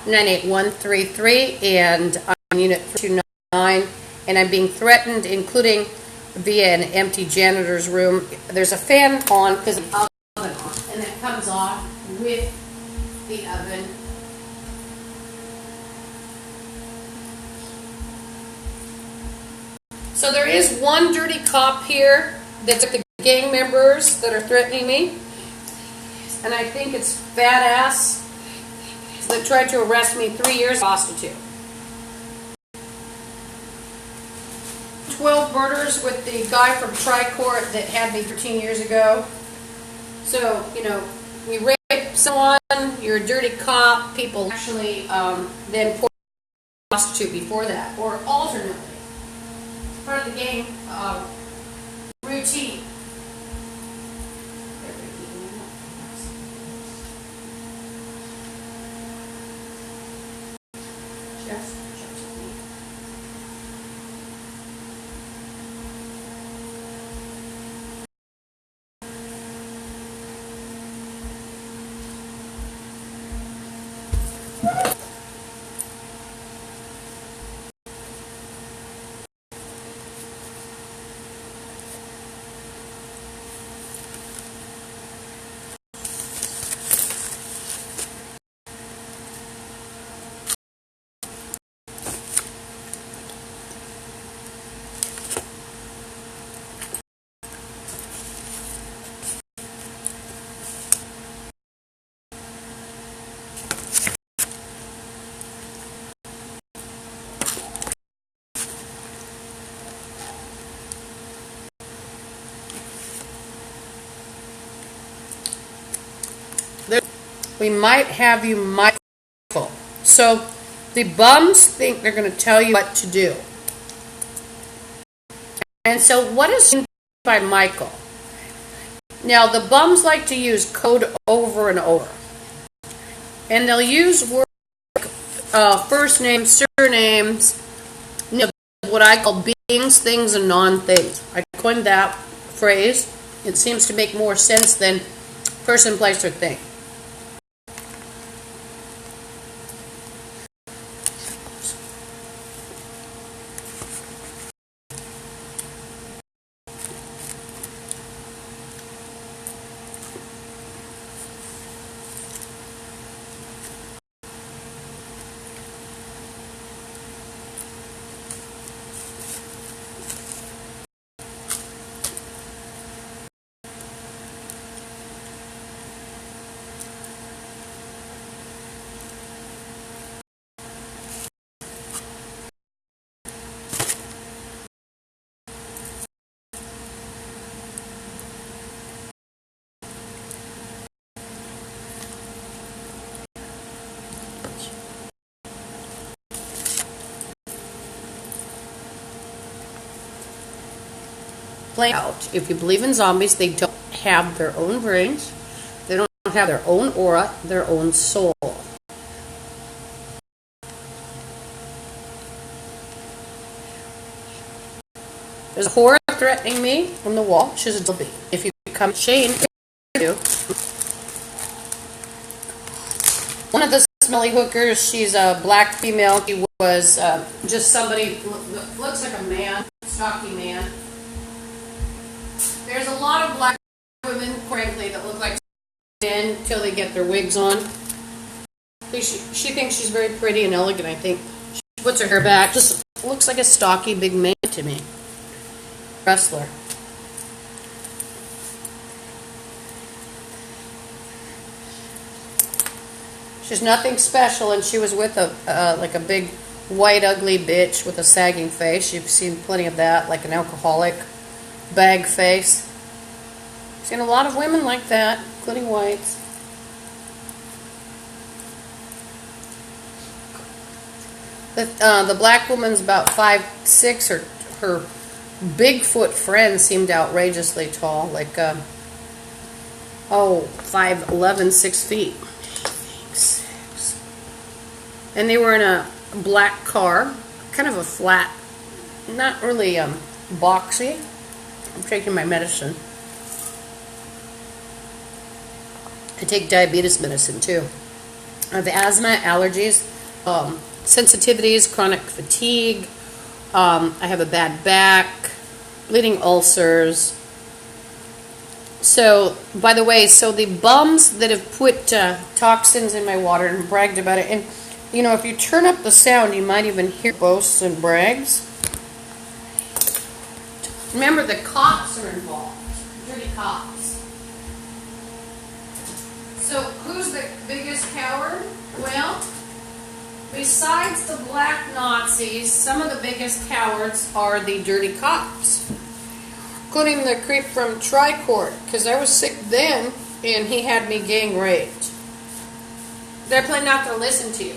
98133, and I'm on Unit 329, and I'm being threatened, including via an empty janitor's room. There's a fan on because of the oven on, and it comes off with the oven. So there is one dirty cop here that's the gang members that are threatening me, and I think it's fat ass that tried to arrest me 3 years prostitute. 12 murders with the guy from Tri-Court that had me 13 years ago. So, you know, you rape someone, you're a dirty cop, people actually then prostitute before that, or alternately. Part of the gang routine. We might have you Michael. So the bums think they're going to tell you what to do. And so what is by Michael? Now the bums like to use code over and over. And they'll use words like first names, surnames, you know, what I call beings, things, and non-things. I coined that phrase. It seems to make more sense than person, place, or thing. Out. If you believe in zombies, they don't have their own brains, they don't have their own aura, their own soul. There's a whore threatening me from the wall. She's a zombie. If you become Shane, one of the smelly hookers, she's a black female. She was just somebody looks like a man, stocky man. There's a lot of black women, frankly, that look like men until they get their wigs on. She thinks she's very pretty and elegant, I think. She puts her hair back. Just looks like a stocky big man to me. Wrestler. She's nothing special, and she was with like a big white ugly bitch with a sagging face. You've seen plenty of that, like an alcoholic. Bag face. Seen a lot of women like that, including whites. The black woman's about 5'6". Her Bigfoot friend seemed outrageously tall, like 5'11", 6 feet. And they were in a black car, kind of a flat, not really boxy. I'm taking my medicine. I take diabetes medicine too. I have asthma, allergies, sensitivities, chronic fatigue. I have a bad back, bleeding ulcers. So, by the way, so the bums that have put toxins in my water and bragged about it, and you know, if you turn up the sound, you might even hear boasts and brags. Remember, the cops are involved, dirty cops. So, who's the biggest coward? Well, besides the black Nazis, some of the biggest cowards are the dirty cops. Including the creep from Tricourt, because I was sick then, and he had me gang raped. They're plain not going to listen to you.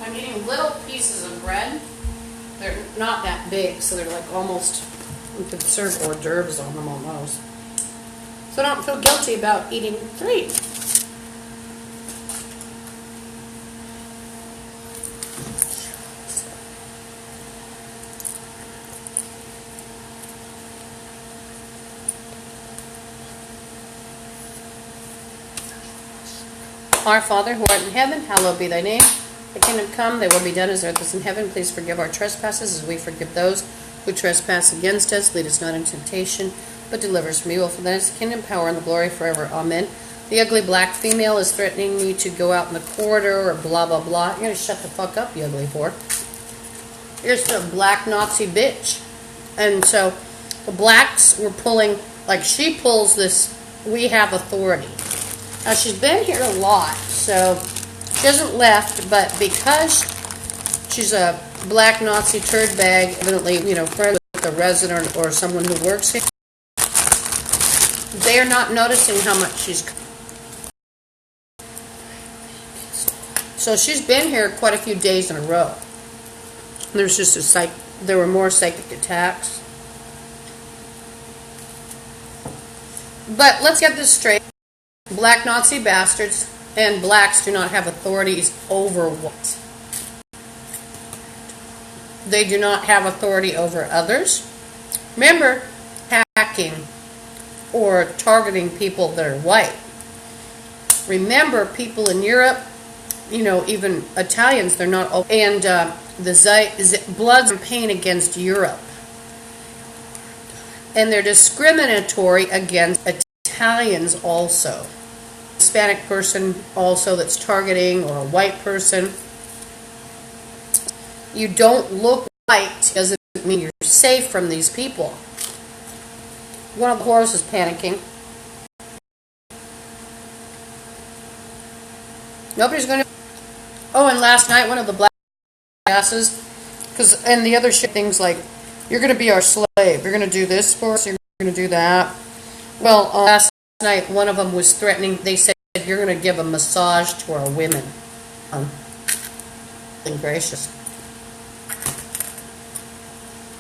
I'm eating little pieces of bread. They're not that big, so they're like almost, you could serve hors d'oeuvres on them almost. So I don't feel guilty about eating 3. Our Father, who art in heaven, hallowed be thy name. Thy kingdom come, thy will be done as earth is in heaven. Please forgive our trespasses as we forgive those who trespass against us. Lead us not into temptation, but deliver us from evil. For thine is the kingdom, power, and the glory forever. Amen. The ugly black female is threatening me to go out in the corridor or blah, blah, blah. You're going to shut the fuck up, you ugly whore. You're just a black Nazi bitch. And so the blacks were pulling, like she pulls this, we have authority. Now, she's been here a lot, so she hasn't left, but because she's a black Nazi turd bag, evidently, you know, friends with a resident or someone who works here, they are not noticing how much she's... So she's been here quite a few days in a row. There's just there were more psychic attacks. But let's get this straight. Black Nazi bastards and blacks do not have authorities over what? They do not have authority over others. Remember, hacking or targeting people that are white. Remember, people in Europe, you know, even Italians, they're not... And the blood campaign against Europe. And they're discriminatory against Italians also. Hispanic person also that's targeting, or a white person. You don't look white doesn't mean you're safe from these people. One of the whores is panicking. Nobody's going to... Oh, and last night one of the black asses, and the other shit things like, you're going to be our slave, you're going to do this for us, you're going to do that. Well, last night one of them was threatening, they said, you're going to give a massage to our women. Gracious.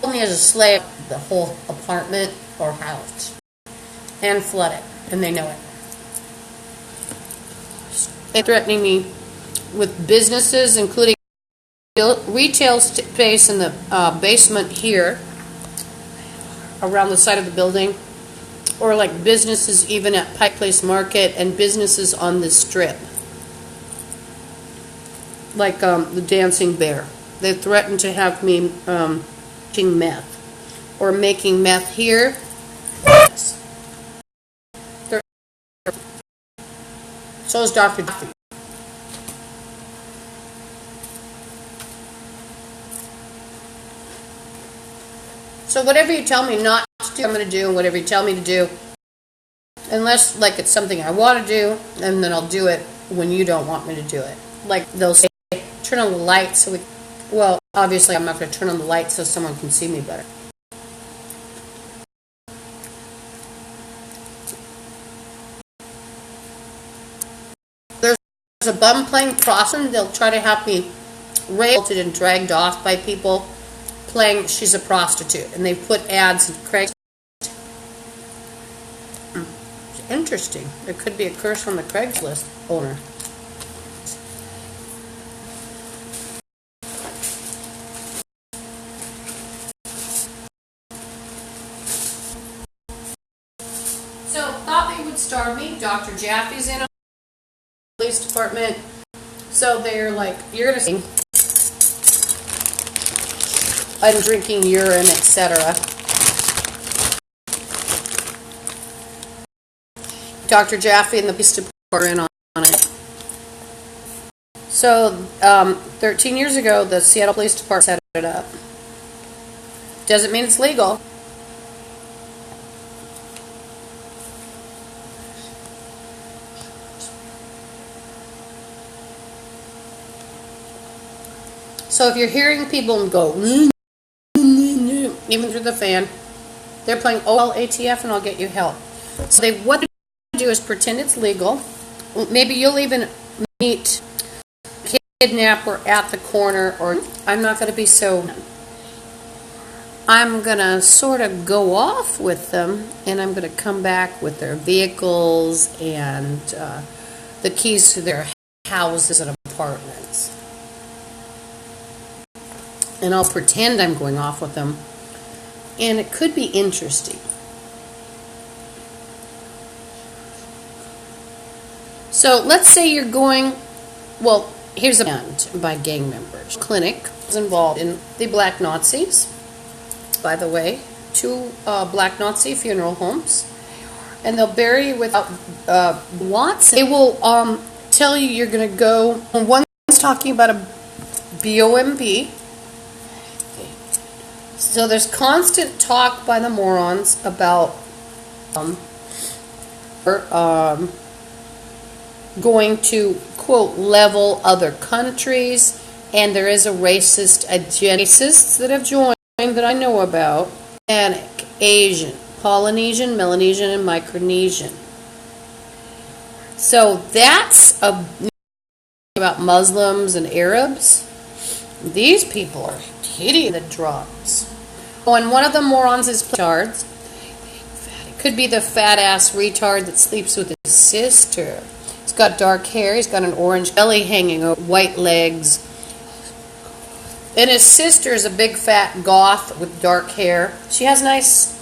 Told me as a slave, the whole apartment or house. And flood it. And they know it. They're threatening me with businesses, including retail space in the basement here, around the side of the building. Or like businesses even at Pike Place Market and businesses on the strip. Like the Dancing Bear. They threatened to have me making meth. Or making meth here. So is Dr. Guthrie. So whatever you tell me not to do, I'm going to do, and whatever you tell me to do, Unless, like, it's something I want to do, and then I'll do it when you don't want me to do it. Like, they'll say, turn on the light so we... Well, obviously I'm not going to turn on the light so someone can see me better. There's a bum playing crossing. They'll try to have me railed and dragged off by people playing she's a prostitute. And they put ads in Craigslist. Interesting. There could be a curse from the Craigslist owner. So, thought they would starve me. Dr. Jaffe's in a police department. So they're like, you're gonna see I'm drinking urine, etc. Dr. Jaffe and the police department on it. So, 13 years ago, the Seattle Police Department set it up. Doesn't mean it's legal. So if you're hearing people go, even through the fan, they're playing OLATF and I'll get you help. So what they do is pretend it's legal. Maybe you'll even meet a kidnapper at the corner, or I'm not going to be so... I'm going to sort of go off with them, and I'm going to come back with their vehicles and the keys to their houses and apartments. And I'll pretend I'm going off with them. And it could be interesting. So let's say you're going, well, here's a band by gang members. Clinic was involved in the Black Nazis. By the way, 2 Black Nazi funeral homes. And they'll bury you without Watson. They will tell you you're going to go, one's talking about a BOMB. So there's constant talk by the morons about going to, quote, level other countries, and there is a racist agenda. Racists that have joined that I know about: Hispanic, Asian, Polynesian, Melanesian, and Micronesian. So that's about Muslims and Arabs. These people are hitting the drugs. Oh, and one of the morons is retards. It could be the fat ass retard that sleeps with his sister. He's got dark hair. He's got an orange belly hanging over, white legs. And his sister is a big fat goth with dark hair. She has nice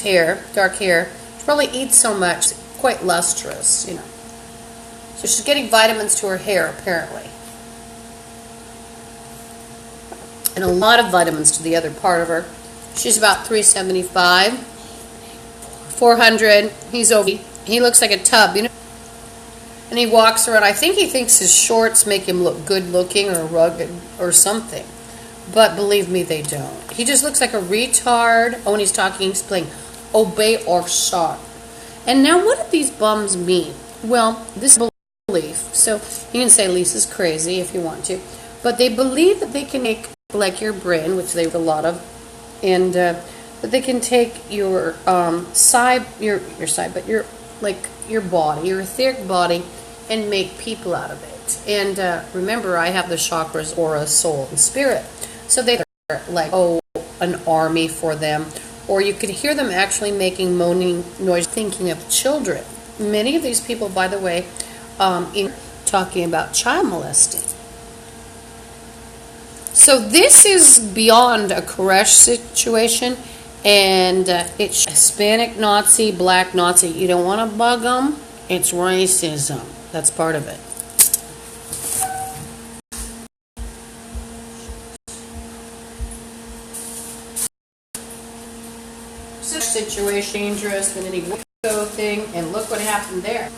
hair, dark hair. She probably eats so much, quite lustrous, you know. So she's getting vitamins to her hair, apparently. And a lot of vitamins to the other part of her. She's about 375, 400. He's obese. He looks like a tub, you know. And he walks around. I think he thinks his shorts make him look good looking or rugged or something. But believe me, they don't. He just looks like a retard. Oh, and he's talking, he's playing obey or shot. And now what do these bums mean? Well, this is belief. So you can say Lisa's crazy if you want to. But they believe that they can make, like, your brain, which they have a lot of, and that they can take your your body, your etheric body, and make people out of it. And remember, I have the chakras, aura, soul, and spirit. So they're like, an army for them. Or you could hear them actually making moaning noise, thinking of children. Many of these people, by the way, talking about child molesting. So this is beyond a Koresh situation, and it's Hispanic Nazi, Black Nazi. You don't want to bug them. It's racism. That's part of it. Situation dangerous than any thing, and look what happened there.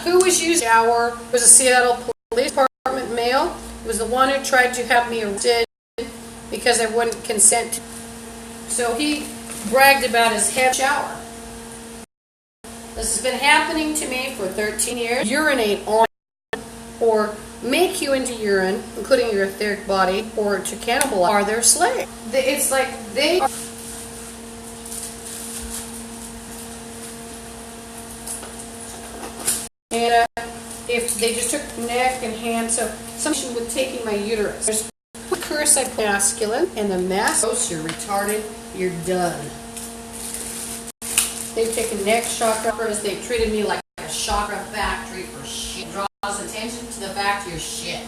Who was using shower? It was a Seattle Police Department male. It was the one who tried to have me arrested because I wouldn't consent to. So he bragged about his head shower. This has been happening to me for 13 years. Urinate on or make you into urine, including your etheric body, or to cannibalize, are their slaves. It's like they are. And if they just took neck and hand, so something with taking my uterus. There's a curse I put masculine, and the mass, you're retarded, you're done. They've taken neck chakras, they've treated me like a chakra factory for shit. It draws attention to the fact you're shit.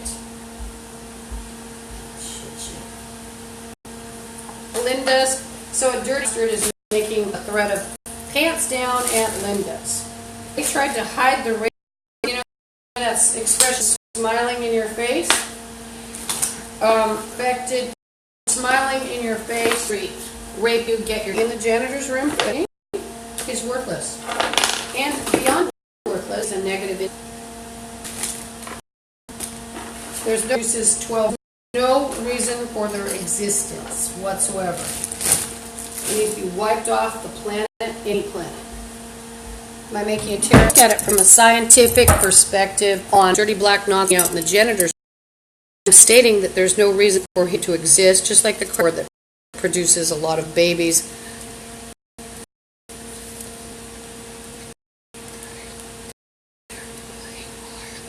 Linda's, so a dirty bastard is making a threat of pants down at Linda's. They tried to hide the rape, you know, that expression, smiling in your face. Affected, smiling in your face, rape you, get your in the janitor's room. Is worthless. And beyond worthless and negative, there's no uses 12, no reason for their existence whatsoever. They need to be wiped off the planet, any planet. Am I making a terrible look at it from a scientific perspective on dirty black Nazi out in the janitor's room? I'm stating that there's no reason for him to exist, just like the car that produces a lot of babies.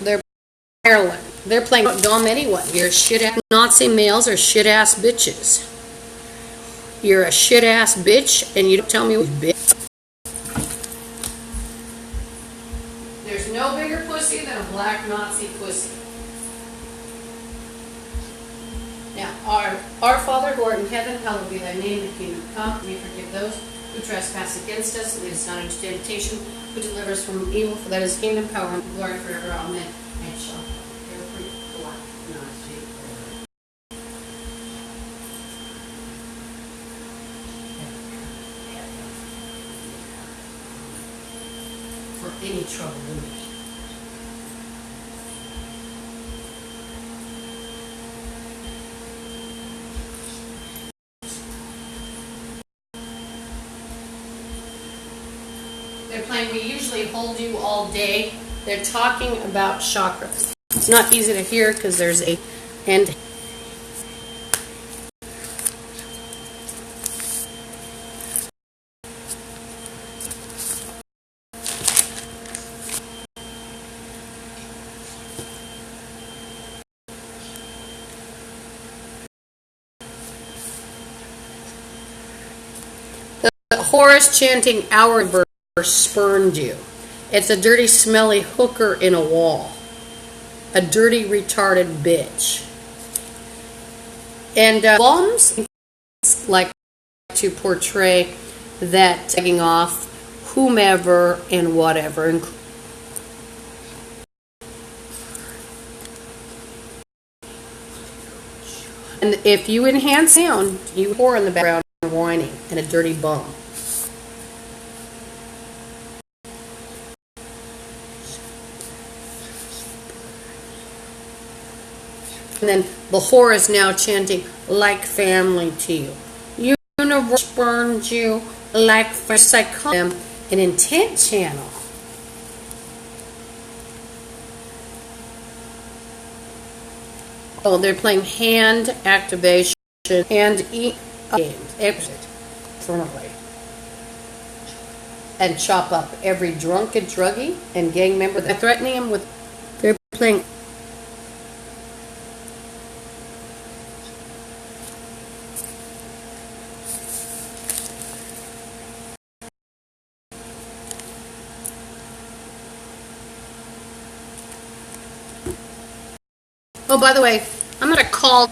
They're Ireland. They're playing dumb anyone. You're shit-ass Nazi males or shit-ass bitches. You're a shit-ass bitch, and you don't tell me what bitch. There's no bigger pussy than a black Nazi pussy. Now, our Father who art in heaven, hallowed be thy name, thy kingdom come, and we forgive those who trespass against us, and lead us not into temptation, who deliver us from evil, for that is kingdom, power, and glory forever. Amen. And shall every black Nazi for any trouble in me. They're playing We Usually Hold You All Day. They're talking about chakras. It's not easy to hear because there's a end. The Horus chanting our verse spurned you. It's a dirty, smelly hooker in a wall. A dirty, retarded bitch. And bombs like to portray that tagging off whomever and whatever. And if you enhance sound, you whore in the background whining and a dirty bum. And then the whore is now chanting like family to you. Universe spurned you like them an intent channel. Oh, they're playing hand activation and games. Exit. Firmly. And chop up every drunken druggie and gang member. They're threatening him with. They're playing. Oh, by the way, I'm going to call